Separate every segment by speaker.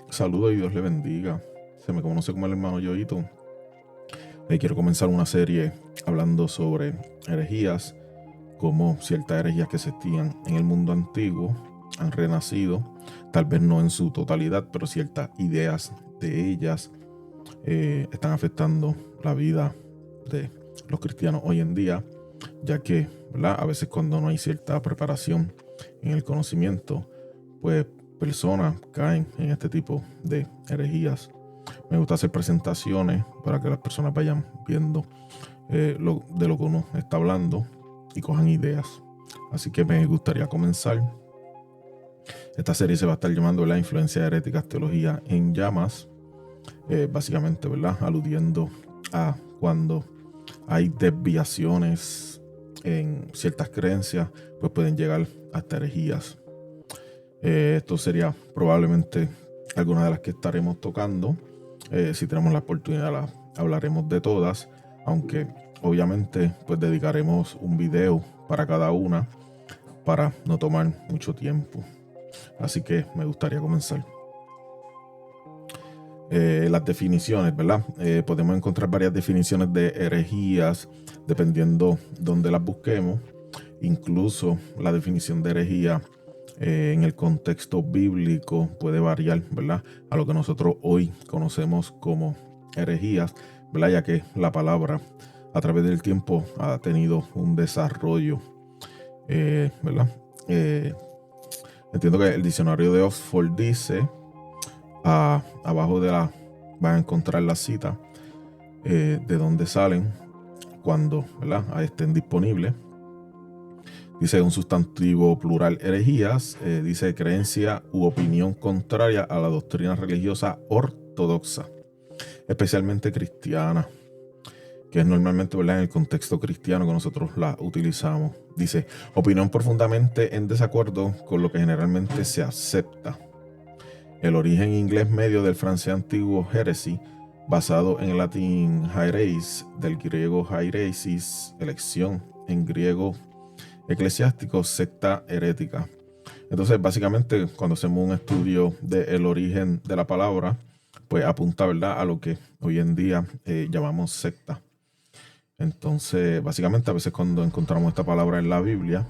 Speaker 1: Saludos y Dios le bendiga. Se me conoce como el hermano Yoito. Quiero comenzar una serie hablando sobre herejías, como ciertas herejías que existían en el mundo antiguo han renacido, tal vez no en su totalidad, pero ciertas ideas de ellas están afectando la vida de los cristianos hoy en día, ya que, ¿verdad?, a veces cuando no hay cierta preparación en el conocimiento, pues personas caen en este tipo de herejías. Me gusta hacer presentaciones para que las personas vayan viendo de lo que uno está hablando y cojan ideas. Así que me gustaría comenzar. Esta serie se va a estar llamando La influencia herética, teología en llamas. Básicamente, ¿verdad?, aludiendo a cuando hay desviaciones en ciertas creencias, pues pueden llegar hasta herejías. Esto sería probablemente alguna de las que estaremos tocando. Si tenemos la oportunidad, hablaremos de todas, aunque obviamente pues dedicaremos un video para cada una para no tomar mucho tiempo. Así que me gustaría comenzar. Las definiciones, ¿verdad? Podemos encontrar varias definiciones de herejías dependiendo dónde las busquemos. Incluso la definición de herejía en el contexto bíblico puede variar, ¿verdad?, a lo que nosotros hoy conocemos como herejías, ¿verdad?, ya que la palabra a través del tiempo ha tenido un desarrollo, ¿verdad? Entiendo que el diccionario de Oxford dice, abajo de van a encontrar la cita de dónde salen cuando, ¿verdad?, estén disponibles. Dice un sustantivo plural herejías, dice creencia u opinión contraria a la doctrina religiosa ortodoxa, especialmente cristiana, que es normalmente, ¿verdad?, en el contexto cristiano que nosotros la utilizamos. Dice opinión profundamente en desacuerdo con lo que generalmente se acepta. El origen inglés medio del francés antiguo heresy, basado en el latín haireis, del griego hairesis, elección, en griego eclesiástico, secta herética. Entonces, básicamente, cuando hacemos un estudio del origen de la palabra, pues apunta, ¿verdad?, a lo que hoy en día llamamos secta. Entonces, básicamente, a veces cuando encontramos esta palabra en la Biblia,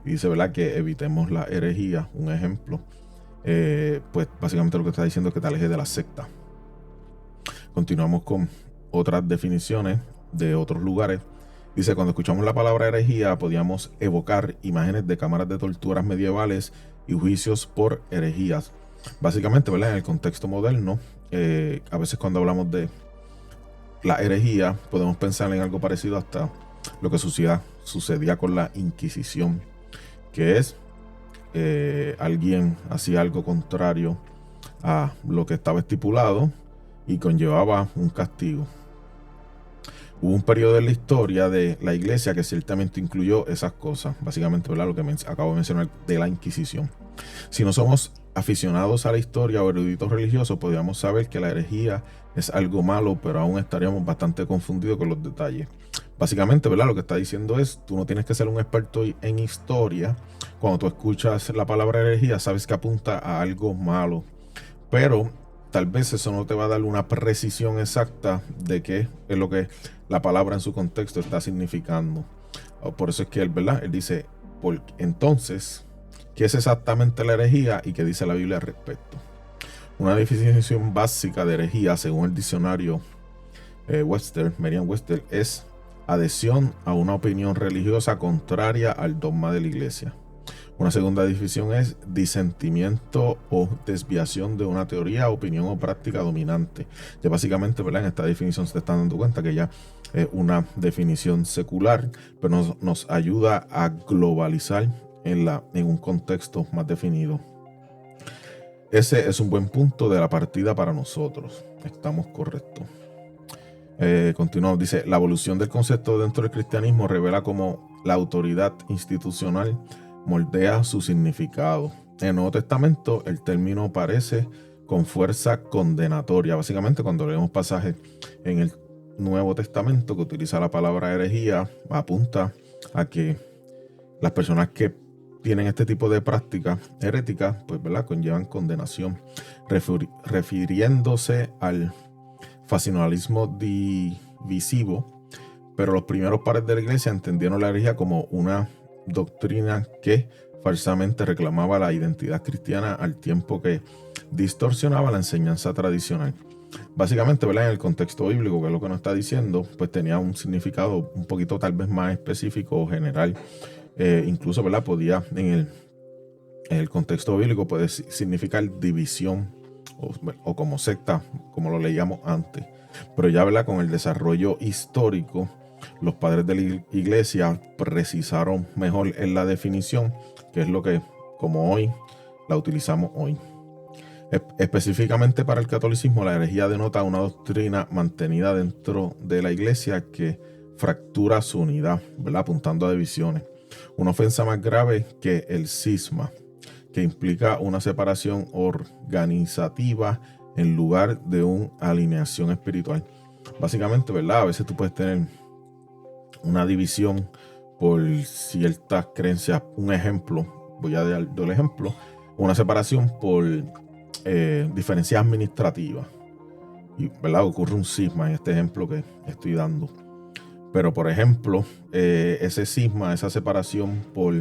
Speaker 1: dice, ¿verdad?, que evitemos la herejía, un ejemplo, pues básicamente lo que está diciendo es que te alejes de la secta. Continuamos con otras definiciones de otros lugares. Dice, cuando escuchamos la palabra herejía, podíamos evocar imágenes de cámaras de torturas medievales y juicios por herejías. Básicamente, ¿verdad?, en el contexto moderno, a veces cuando hablamos de la herejía, podemos pensar en algo parecido hasta lo que sucedía con la Inquisición, que es alguien hacía algo contrario a lo que estaba estipulado y conllevaba un castigo. Hubo un periodo en la historia de la iglesia que ciertamente incluyó esas cosas. Básicamente, ¿verdad?, lo que acabo de mencionar de la Inquisición. Si no somos aficionados a la historia o eruditos religiosos, podríamos saber que la herejía es algo malo, pero aún estaríamos bastante confundidos con los detalles. Básicamente, ¿verdad?, lo que está diciendo es, tú no tienes que ser un experto en historia. Cuando tú escuchas la palabra herejía, sabes que apunta a algo malo, pero tal vez eso no te va a dar una precisión exacta de qué es lo que la palabra en su contexto está significando. Por eso es que él, ¿verdad?, él dice, entonces, ¿qué es exactamente la herejía y qué dice la Biblia al respecto? Una definición básica de herejía, según el diccionario Merriam-Webster, es adhesión a una opinión religiosa contraria al dogma de la iglesia. Una segunda definición es disentimiento o desviación de una teoría, opinión o práctica dominante. Ya básicamente, ¿verdad?, en esta definición se están dando cuenta que ya es una definición secular, pero nos ayuda a globalizar en un contexto más definido. Ese es un buen punto de la partida para nosotros. Estamos correctos. Continuamos, dice, la evolución del concepto dentro del cristianismo revela cómo la autoridad institucional moldea su significado. En el Nuevo Testamento el término aparece con fuerza condenatoria. Básicamente, cuando leemos pasajes en el Nuevo Testamento que utiliza la palabra herejía, apunta a que las personas que tienen este tipo de prácticas heréticas, pues, ¿verdad?, conllevan condenación. refiriéndose al fascinalismo divisivo, pero los primeros padres de la iglesia entendieron la herejía como una doctrina que falsamente reclamaba la identidad cristiana al tiempo que distorsionaba la enseñanza tradicional. Básicamente, ¿verdad? En el contexto bíblico, que es lo que nos está diciendo, pues tenía un significado un poquito tal vez más específico o general. Incluso, ¿verdad? Podía, en el contexto bíblico, puede significar división o como secta, como lo leíamos antes. Pero ya, ¿verdad? Con el desarrollo histórico, los padres de la iglesia precisaron mejor en la definición, que es lo que, como hoy, la utilizamos hoy. Específicamente para el catolicismo, la herejía denota una doctrina mantenida dentro de la iglesia que fractura su unidad, ¿verdad? Apuntando a divisiones. Una ofensa más grave que el cisma, que implica una separación organizativa en lugar de una alineación espiritual. Básicamente, ¿verdad? A veces tú puedes tener una división por ciertas creencias. Un ejemplo, voy a dar el ejemplo, una separación por diferencias administrativas. Y, ¿verdad? Ocurre un cisma en este ejemplo que estoy dando. Pero, por ejemplo, ese cisma, esa separación por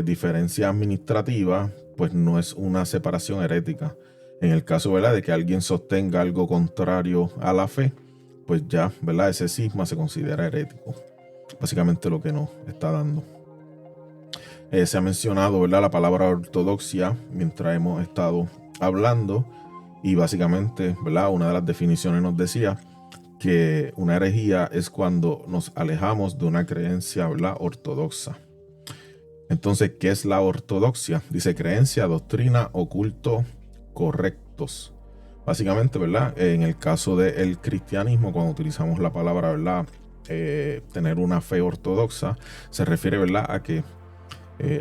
Speaker 1: diferencia administrativa, pues no es una separación herética. En el caso, ¿verdad?, de que alguien sostenga algo contrario a la fe, pues ya, ¿verdad?, ese cisma se considera herético. Básicamente lo que nos está dando. Se ha mencionado, ¿verdad?, la palabra ortodoxia mientras hemos estado hablando, y básicamente, ¿verdad?, una de las definiciones nos decía que una herejía es cuando nos alejamos de una creencia, ¿verdad?, ortodoxa. Entonces, ¿qué es la ortodoxia? Dice creencia, doctrina o culto correctos. Básicamente, ¿verdad?, en el caso del cristianismo, cuando utilizamos la palabra, ¿verdad?, tener una fe ortodoxa, se refiere, ¿verdad?, a que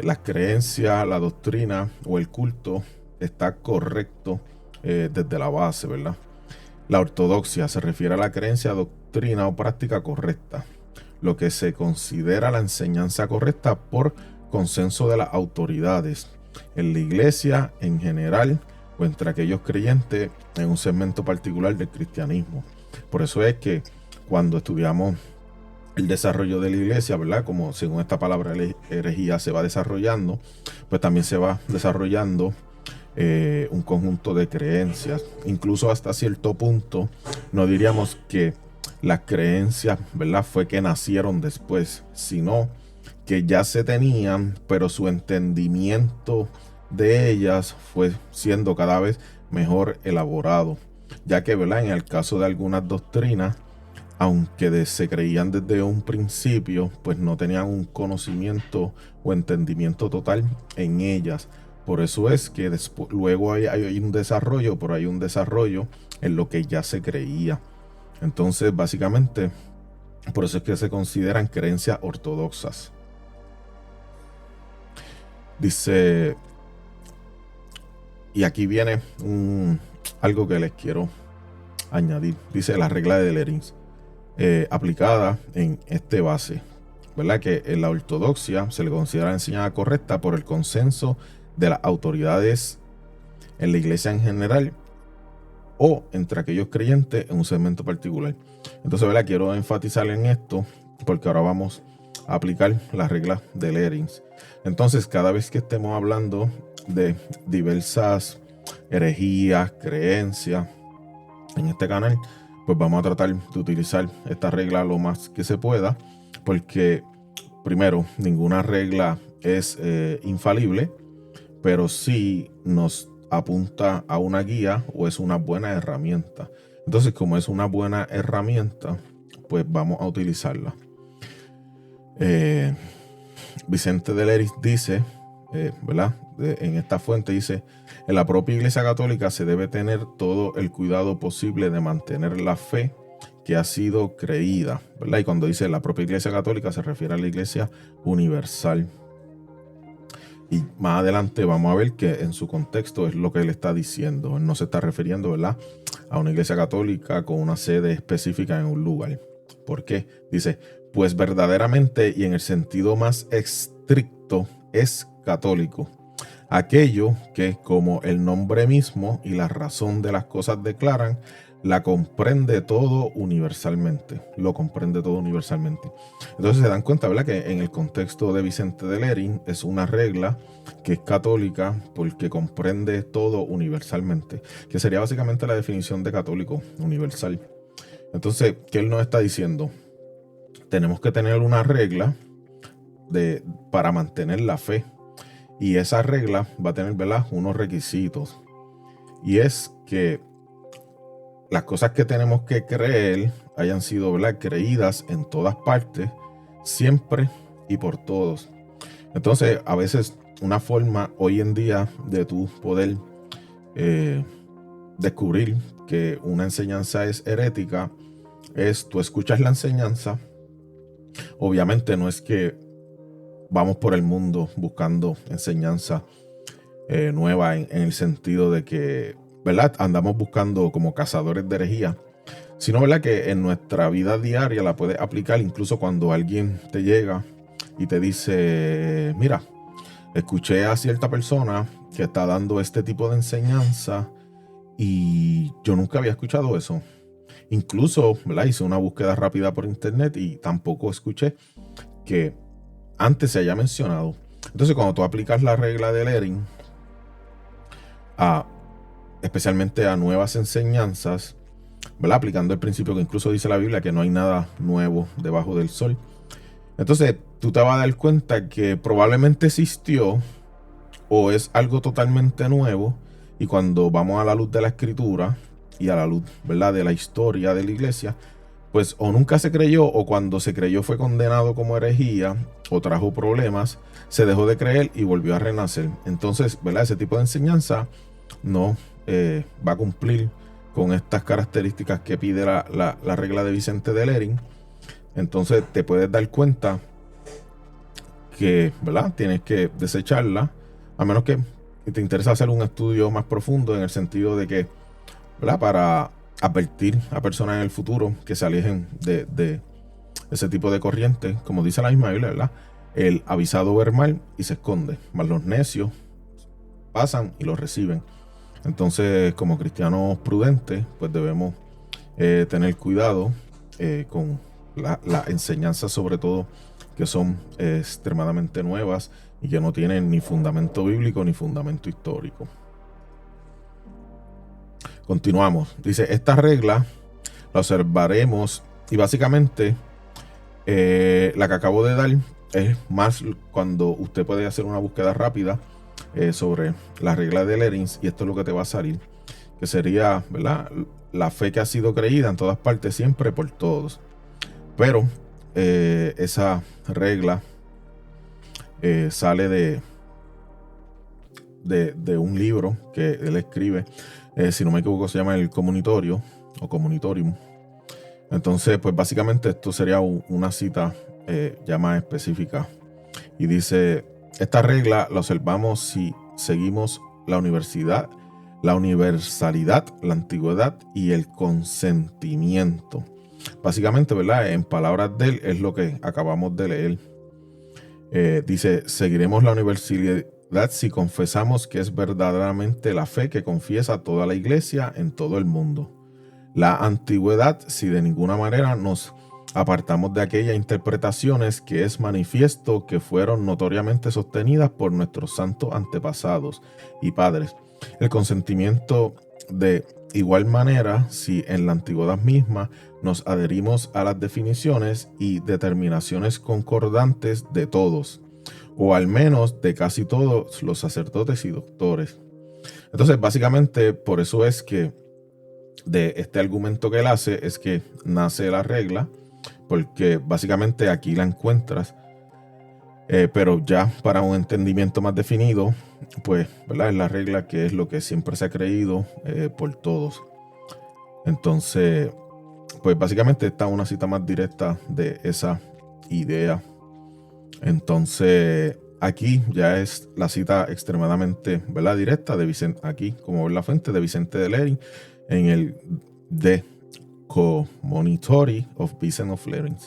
Speaker 1: las creencias, la doctrina o el culto está correcto desde la base, ¿verdad? La ortodoxia se refiere a la creencia, doctrina o práctica correcta, lo que se considera la enseñanza correcta por consenso de las autoridades en la iglesia en general o entre aquellos creyentes en un segmento particular del cristianismo. Por eso es que cuando estudiamos el desarrollo de la iglesia, ¿verdad?, como según esta palabra herejía se va desarrollando, pues también se va desarrollando un conjunto de creencias. Incluso hasta cierto punto no diríamos que las creencias, ¿verdad?, fue que nacieron después, sino que ya se tenían, pero su entendimiento de ellas fue siendo cada vez mejor elaborado, ya que, ¿verdad?, en el caso de algunas doctrinas, aunque se creían desde un principio, pues no tenían un conocimiento o entendimiento total en ellas. Por eso es que luego hay un desarrollo, pero hay un desarrollo en lo que ya se creía. Entonces, básicamente, por eso es que se consideran creencias ortodoxas. Dice, y aquí viene algo que les quiero añadir. Dice la regla de Lerins, aplicada en este base, ¿verdad?, que en la ortodoxia se le considera la enseñanza correcta por el consenso de las autoridades en la iglesia en general o entre aquellos creyentes en un segmento particular. Entonces, ¿verdad?, quiero enfatizar en esto porque ahora vamos a aplicar la regla de Lerins. Entonces, cada vez que estemos hablando de diversas herejías, creencias en este canal, pues vamos a tratar de utilizar esta regla lo más que se pueda, porque primero, ninguna regla es infalible, pero sí nos apunta a una guía o es una buena herramienta. Entonces, como es una buena herramienta, pues vamos a utilizarla. Vicente de Leris dice, ¿verdad?, en esta fuente dice, en la propia Iglesia Católica se debe tener todo el cuidado posible de mantener la fe que ha sido creída, ¿verdad? Y cuando dice la propia Iglesia Católica se refiere a la Iglesia Universal. Y más adelante vamos a ver que en su contexto es lo que él está diciendo. Él no se está refiriendo, ¿verdad?, a una iglesia católica con una sede específica en un lugar. ¿Por qué? Dice, pues verdaderamente y en el sentido más estricto es católico. aquello que, como el nombre mismo y la razón de las cosas declaran, la comprende todo universalmente. Lo comprende todo universalmente. Entonces se dan cuenta, ¿verdad?, que en el contexto de Vicente de Lering es una regla que es católica porque comprende todo universalmente, que sería básicamente la definición de católico universal. Entonces, ¿qué él nos está diciendo? Tenemos que tener una regla para mantener la fe. Y esa regla va a tener, ¿verdad?, unos requisitos. Y es que las cosas que tenemos que creer hayan sido, ¿verdad?, creídas en todas partes, siempre y por todos. Entonces, a veces una forma hoy en día de tú poder descubrir que una enseñanza es herética es tú escuchas la enseñanza. Obviamente no es que vamos por el mundo buscando enseñanza nueva en el sentido de que, ¿verdad?, andamos buscando como cazadores de herejía, sino, ¿verdad?, que en nuestra vida diaria la puedes aplicar incluso cuando alguien te llega y te dice, mira, escuché a cierta persona que está dando este tipo de enseñanza y yo nunca había escuchado eso. Incluso, ¿verdad?, hice una búsqueda rápida por internet y tampoco escuché que antes se haya mencionado. Entonces, cuando tú aplicas la regla de Lering, especialmente a nuevas enseñanzas, ¿verdad?, aplicando el principio que incluso dice la Biblia, que no hay nada nuevo debajo del sol. Entonces, tú te vas a dar cuenta que probablemente existió o es algo totalmente nuevo, y cuando vamos a la luz de la escritura y a la luz, ¿verdad?, de la historia de la iglesia, pues o nunca se creyó, o cuando se creyó fue condenado como herejía o trajo problemas, se dejó de creer y volvió a renacer. Entonces, ¿verdad?, ese tipo de enseñanza no va a cumplir con estas características que pide la regla de Vicente de Lering. Entonces te puedes dar cuenta que, ¿verdad?, tienes que desecharla, a menos que te interesa hacer un estudio más profundo en el sentido de que, ¿verdad?, para advertir a personas en el futuro que se alejen de ese tipo de corriente, como dice la misma Biblia, ¿verdad? El avisado ver mal y se esconde, mas los necios pasan y lo reciben. Entonces, como cristianos prudentes, pues debemos tener cuidado con la enseñanza, sobre todo que son extremadamente nuevas y que no tienen ni fundamento bíblico ni fundamento histórico. Continuamos. Dice, esta regla la observaremos y básicamente la que acabo de dar es más cuando usted puede hacer una búsqueda rápida sobre la regla de Lering, y esto es lo que te va a salir, que sería, ¿verdad?, la fe que ha sido creída en todas partes, siempre, por todos. Pero esa regla sale de un libro que él escribe, si no me equivoco se llama El Comunitorio o Comunitorium. Entonces, pues básicamente esto sería una cita ya más específica, y dice, esta regla la observamos si seguimos la universalidad, la antigüedad y el consentimiento. Básicamente, ¿verdad?, en palabras de él es lo que acabamos de leer. Dice, seguiremos la universalidad si confesamos que es verdaderamente la fe que confiesa toda la iglesia en todo el mundo. La antigüedad si de ninguna manera nos apartamos de aquellas interpretaciones que es manifiesto que fueron notoriamente sostenidas por nuestros santos antepasados y padres. El consentimiento de igual manera si en la antigüedad misma nos adherimos a las definiciones y determinaciones concordantes de todos, o al menos de casi todos los sacerdotes y doctores. Entonces, básicamente, por eso es que de este argumento que él hace es que nace la regla, porque básicamente aquí la encuentras, pero ya para un entendimiento más definido, pues, ¿verdad?, es la regla que es lo que siempre se ha creído por todos. Entonces, pues básicamente está una cita más directa de esa idea. Entonces, aquí ya es la cita extremadamente, ¿verdad?, directa de Vicente, aquí como ver la fuente de Vicente de Lering en el The Communitory of Vicente of Lering.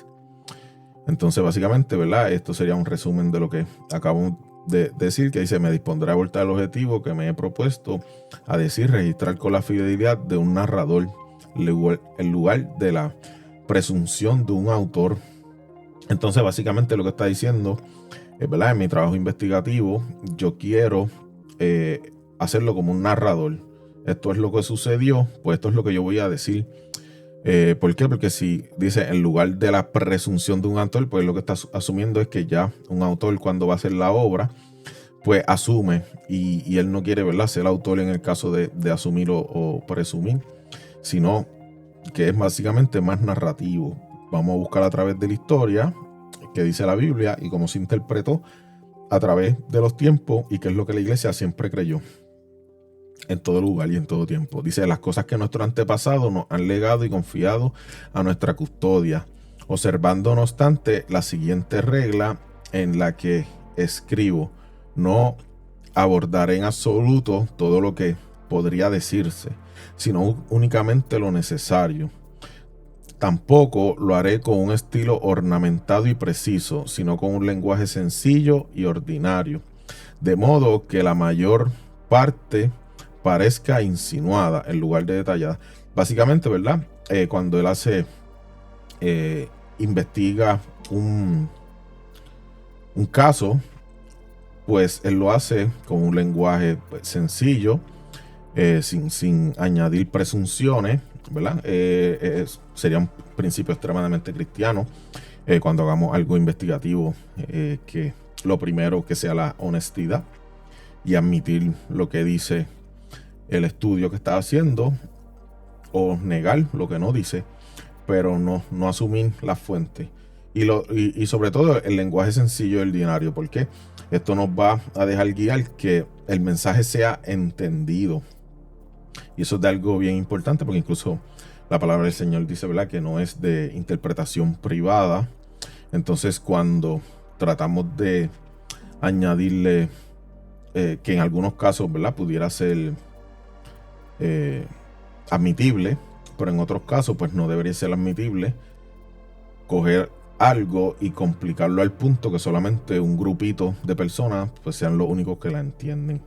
Speaker 1: Entonces, básicamente, ¿verdad?, esto sería un resumen de lo que acabo de decir que dice: me dispondré a abordar el objetivo que me he propuesto, a decir, registrar con la fidelidad de un narrador el lugar de la presunción de un autor. Entonces, básicamente lo que está diciendo es, ¿verdad? En mi trabajo investigativo, yo quiero hacerlo como un narrador. Esto es lo que sucedió, pues esto es lo que yo voy a decir. ¿Por qué? Porque si dice en lugar de la presunción de un autor, pues lo que está asumiendo es que ya un autor, cuando va a hacer la obra, pues asume, y él no quiere, ¿verdad?, ser autor en el caso de asumir o presumir, sino que es básicamente más narrativo. Vamos a buscar a través de la historia que dice la Biblia y cómo se interpretó a través de los tiempos y qué es lo que la iglesia siempre creyó en todo lugar y en todo tiempo. Dice: las cosas que nuestros antepasados nos han legado y confiado a nuestra custodia, observando no obstante la siguiente regla en la que escribo: no abordaré en absoluto todo lo que podría decirse, sino únicamente lo necesario. Tampoco lo haré con un estilo ornamentado y preciso, sino con un lenguaje sencillo y ordinario, de modo que la mayor parte parezca insinuada en lugar de detallada. Básicamente, ¿verdad? Cuando él investiga un caso, pues él lo hace con un lenguaje, pues, sencillo, sin añadir presunciones, ¿verdad? Sería un principio extremadamente cristiano. Cuando hagamos algo investigativo, que lo primero que sea la honestidad y admitir lo que dice el estudio que está haciendo, o negar lo que no dice, pero no asumir la fuente. Y sobre todo el lenguaje sencillo y ordinario, porque esto nos va a dejar guiar que el mensaje sea entendido. Y eso es de algo bien importante, porque incluso la palabra del Señor dice, ¿verdad?, que no es de interpretación privada. Entonces, cuando tratamos de añadirle, que en algunos casos, ¿verdad?, pudiera ser admitible, pero en otros casos pues no debería ser admitible, coger algo y complicarlo al punto que solamente un grupito de personas pues sean los únicos que la entienden.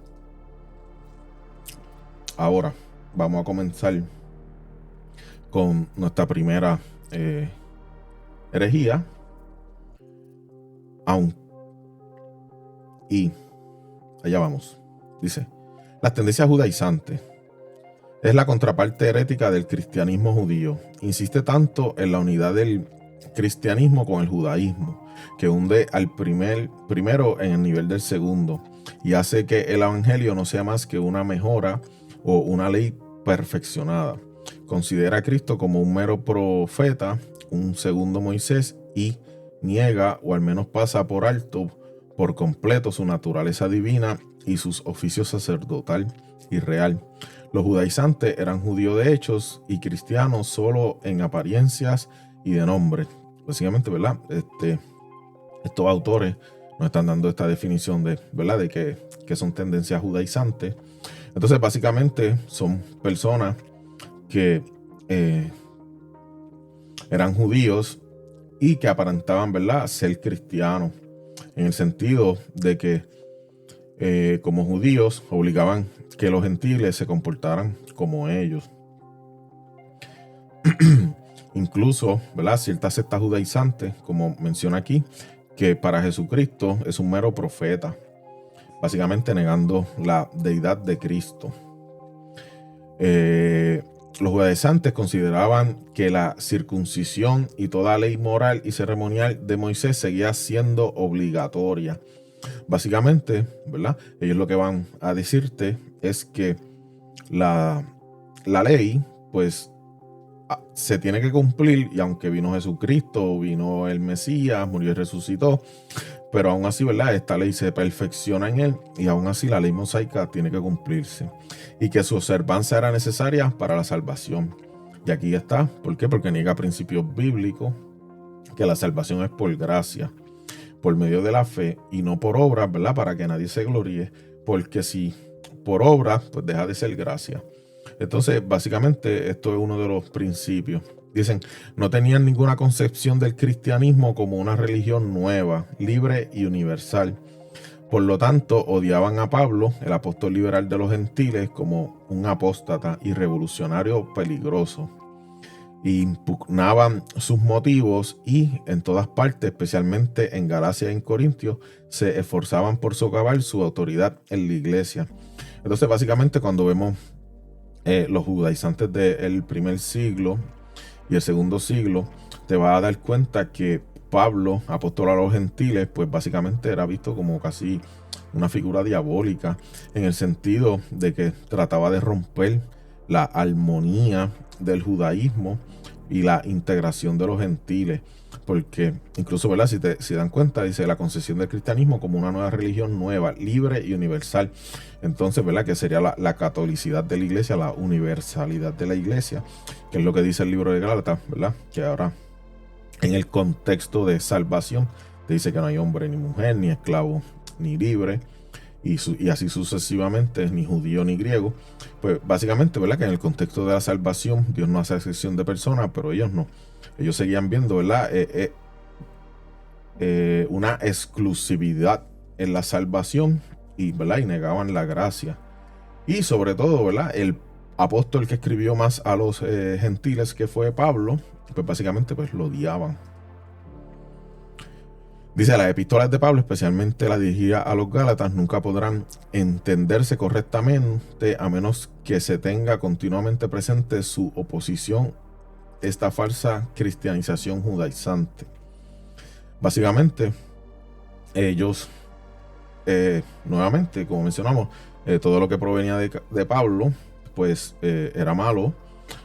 Speaker 1: Ahora vamos a comenzar con nuestra primera herejía. Y allá vamos. Dice: las tendencias judaizantes es la contraparte herética del cristianismo judío. Insiste tanto en la unidad del cristianismo con el judaísmo, que hunde al primero en el nivel del segundo, y hace que el evangelio no sea más que una mejora o una ley perfeccionada. Considera a Cristo como un mero profeta, un segundo Moisés, y niega, o al menos pasa por alto por completo, su naturaleza divina y sus oficios sacerdotal y real. Los judaizantes eran judíos de hechos y cristianos solo en apariencias y de nombre. Básicamente, ¿verdad?, estos autores nos están dando esta definición de, ¿verdad?, de que son tendencias judaizantes. Entonces, básicamente son personas que eran judíos y que aparentaban, ¿verdad?, ser cristianos, en el sentido de que como judíos obligaban que los gentiles se comportaran como ellos. Incluso, ¿verdad?, ciertas sectas judaizantes, como menciona aquí, que para Jesucristo es un mero profeta, básicamente negando la deidad de Cristo. Los judaizantes consideraban que la circuncisión y toda ley moral y ceremonial de Moisés seguía siendo obligatoria. Básicamente, ¿verdad?, ellos lo que van a decirte es que la ley, pues, se tiene que cumplir, y aunque vino Jesucristo, vino el Mesías, murió y resucitó, pero aún así, ¿verdad?, esta ley se perfecciona en él, y aún así la ley mosaica tiene que cumplirse, y que su observancia era necesaria para la salvación. Y aquí está. ¿Por qué? Porque niega principios bíblicos, que la salvación es por gracia, por medio de la fe, y no por obras, ¿verdad?, para que nadie se gloríe, porque si por obras, pues deja de ser gracia. Entonces, básicamente, esto es uno de los principios. Dicen: no tenían ninguna concepción del cristianismo como una religión nueva, libre y universal. Por lo tanto, odiaban a Pablo, el apóstol liberal de los gentiles, como un apóstata y revolucionario peligroso. Impugnaban sus motivos y en todas partes, especialmente en Galacia y en Corintios, se esforzaban por socavar su autoridad en la iglesia. Entonces, básicamente, cuando vemos los judaizantes del primer siglo y el segundo siglo, te vas a dar cuenta que Pablo, apóstol a los gentiles, pues básicamente era visto como casi una figura diabólica, en el sentido de que trataba de romper la armonía del judaísmo y la integración de los gentiles, porque incluso, ¿verdad? Si dan cuenta, dice la concepción del cristianismo como una nueva religión nueva, libre y universal. Entonces, ¿verdad? Que sería la catolicidad de la iglesia, la universalidad de la iglesia, que es lo que dice el libro de Gálatas, ¿verdad? Que ahora, en el contexto de salvación, te dice que no hay hombre ni mujer, ni esclavo ni libre, y así sucesivamente, ni judío ni griego. Pues básicamente, ¿verdad? Que en el contexto de la salvación, Dios no hace excepción de personas, pero ellos no. Ellos seguían viendo, ¿verdad? Una exclusividad en la salvación, ¿verdad? Y negaban la gracia. Y sobre todo, ¿verdad? El apóstol que escribió más a los gentiles, que fue Pablo, pues básicamente pues lo odiaban. Dice, las epístolas de Pablo, especialmente la dirigida a los Gálatas, nunca podrán entenderse correctamente a menos que se tenga continuamente presente su oposición a esta falsa cristianización judaizante. Básicamente, ellos, nuevamente, como mencionamos, todo lo que provenía de Pablo, pues era malo.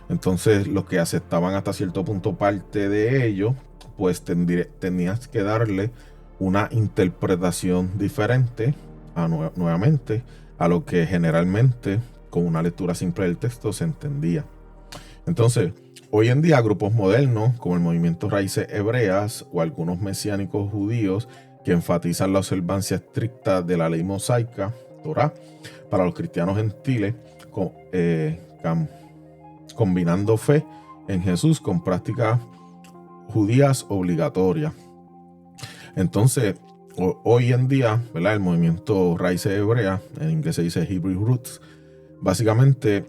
Speaker 1: Entonces, los que aceptaban hasta cierto punto parte de ello, pues tenías que darle una interpretación diferente nuevamente a lo que generalmente con una lectura simple del texto se entendía. Entonces, hoy en día grupos modernos como el movimiento Raíces Hebreas o algunos mesiánicos judíos que enfatizan la observancia estricta de la ley mosaica, Torá, para los cristianos gentiles, combinando fe en Jesús con prácticas judías obligatorias. Entonces, hoy en día, ¿verdad? El movimiento Raíces Hebreas, en inglés se dice Hebrew Roots, básicamente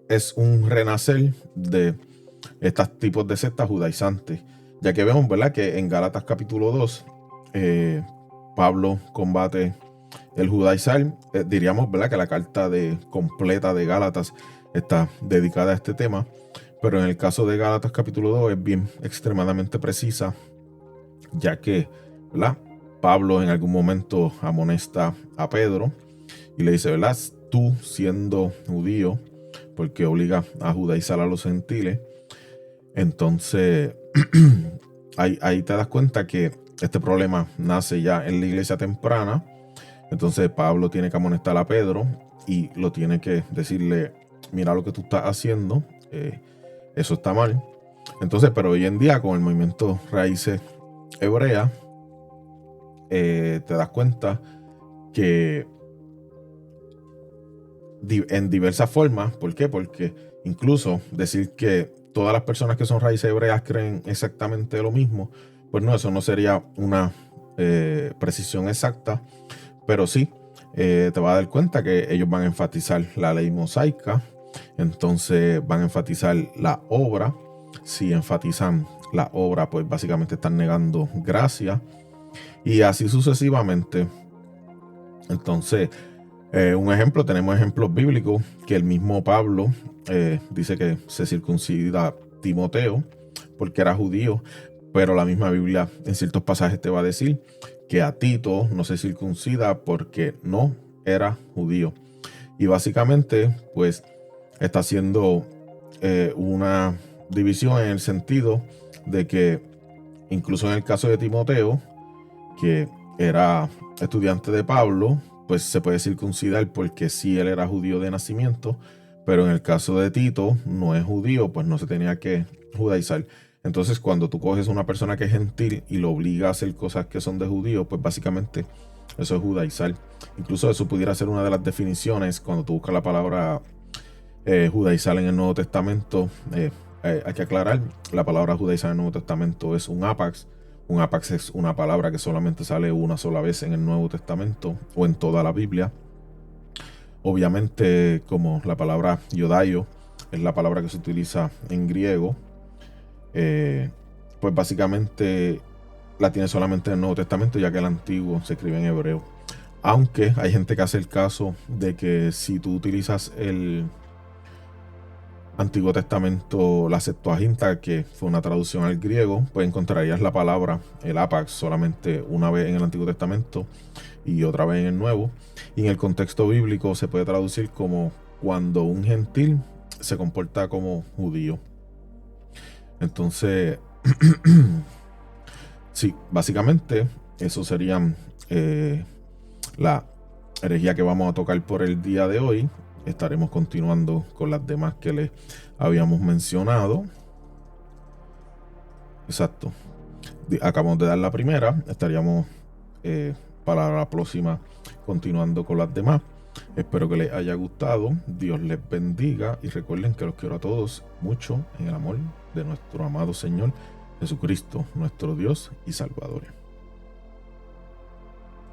Speaker 1: es un renacer de estos tipos de sectas judaizantes, ya que vemos, ¿verdad? Que en Gálatas capítulo 2, Pablo combate el judaizar. Diríamos, ¿verdad? Que la carta completa de Gálatas está dedicada a este tema, pero en el caso de Gálatas capítulo 2 es bien extremadamente precisa, ya que, ¿verdad? Pablo en algún momento amonesta a Pedro y le dice, ¿verdad? Tú siendo judío, porque obliga a judaizar a los gentiles. Entonces, ahí te das cuenta que este problema nace ya en la iglesia temprana. Entonces Pablo tiene que amonestar a Pedro y lo tiene que decirle, mira lo que tú estás haciendo, eso está mal. Entonces, pero hoy en día con el movimiento Raíces Hebreas, te das cuenta que en diversas formas, ¿por qué? Porque incluso decir que todas las personas que son raíces hebreas creen exactamente lo mismo, pues no, eso no sería una precisión exacta, pero sí, te vas a dar cuenta que ellos van a enfatizar la ley mosaica, entonces van a enfatizar la obra. Si enfatizan la obra, pues básicamente están negando gracia, y así sucesivamente. Entonces, un ejemplo, tenemos ejemplos bíblicos que el mismo Pablo dice que se circuncida a Timoteo porque era judío, pero la misma Biblia en ciertos pasajes te va a decir que a Tito no se circuncida porque no era judío. Y básicamente, pues, está haciendo una división en el sentido de que incluso en el caso de Timoteo, que era estudiante de Pablo, pues se puede circuncidar porque sí él era judío de nacimiento, pero en el caso de Tito no es judío, pues no se tenía que judaizar. Entonces, cuando tú coges a una persona que es gentil y lo obliga a hacer cosas que son de judío, pues básicamente eso es judaizar. Incluso eso pudiera ser una de las definiciones cuando tú buscas la palabra judaizar en el Nuevo Testamento. Hay que aclarar, la palabra judaizar en el Nuevo Testamento es un apax, Un apax es una palabra que solamente sale una sola vez en el Nuevo Testamento o en toda la Biblia. Obviamente, como la palabra yodaio es la palabra que se utiliza en griego, pues básicamente la tiene solamente en el Nuevo Testamento, ya que el Antiguo se escribe en hebreo. Aunque hay gente que hace el caso de que si tú utilizas el Antiguo Testamento, la Septuaginta, que fue una traducción al griego, pues encontrarías la palabra, el apax, solamente una vez en el Antiguo Testamento y otra vez en el Nuevo. Y en el contexto bíblico se puede traducir como cuando un gentil se comporta como judío. Entonces, sí, básicamente eso serían la herejía que vamos a tocar por el día de hoy. Estaremos continuando con las demás que les habíamos mencionado. Exacto. Acabamos de dar la primera. Estaríamos para la próxima continuando con las demás. Espero que les haya gustado. Dios les bendiga. Y recuerden que los quiero a todos mucho en el amor de nuestro amado Señor Jesucristo, nuestro Dios y Salvador.